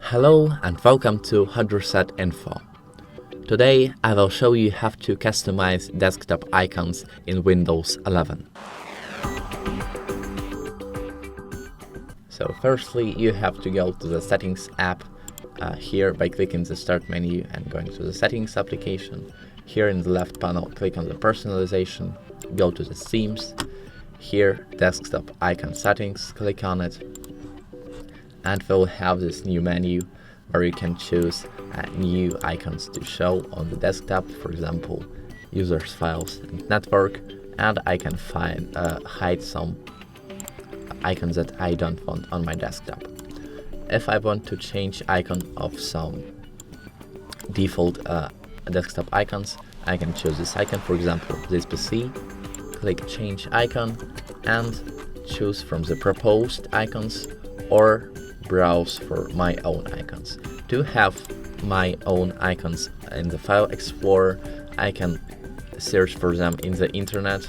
Hello and welcome to HardReset.Info. Today I will show you how to customize desktop icons in Windows 11. So firstly you have to go to the Settings app here by clicking the Start menu and going to the Settings application. Here in the left panel click on the Personalization, go to the Themes, here Desktop Icon Settings, click on it, and we'll have this new menu where you can choose new icons to show on the desktop, for example, users, files, and network, and I can hide some icons that I don't want on my desktop. If I want to change icon of some default desktop icons, I can choose this icon, for example, this PC, click Change Icon, and choose from the proposed icons or browse for my own icons. To have my own icons in the File Explorer, I can search for them in the internet.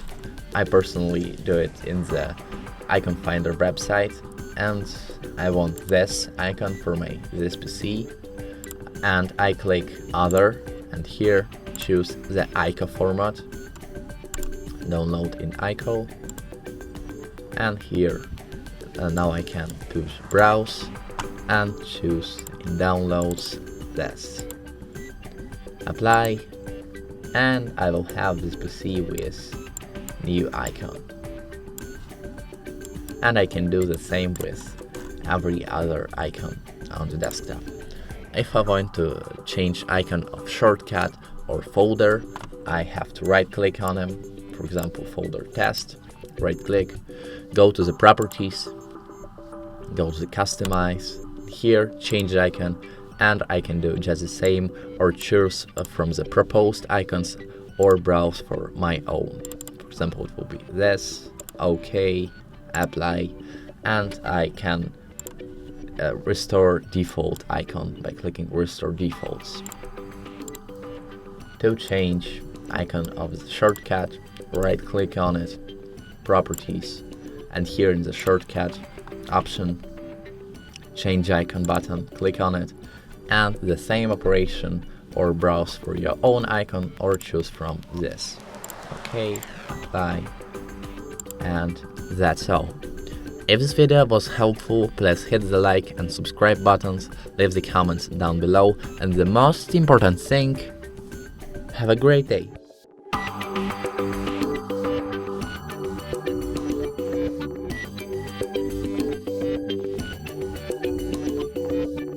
I personally do it in the Icon Finder website, and I want this icon for this PC, and I click Other, and here choose the ICO format, download in ICO, and here now I can choose Browse and choose in Downloads this. Apply, and I will have this PC with new icon. And I can do the same with every other icon on the desktop. If I want to change icon of shortcut or folder, I have to right click on them, for example folder test, right click, go to the properties, go to the customize, here change icon, and I can do just the same or choose from the proposed icons or browse for my own. For example, it will be this, OK, apply, and I can restore default icon by clicking restore defaults. To change icon of the shortcut, right click on it, properties, and here in the shortcut option, change icon button, click on it, and the same operation or browse for your own icon or choose from this. Okay, apply, and that's all. If this video was helpful, please hit the like and subscribe buttons, leave the comments down below, and the most important thing, have a great day.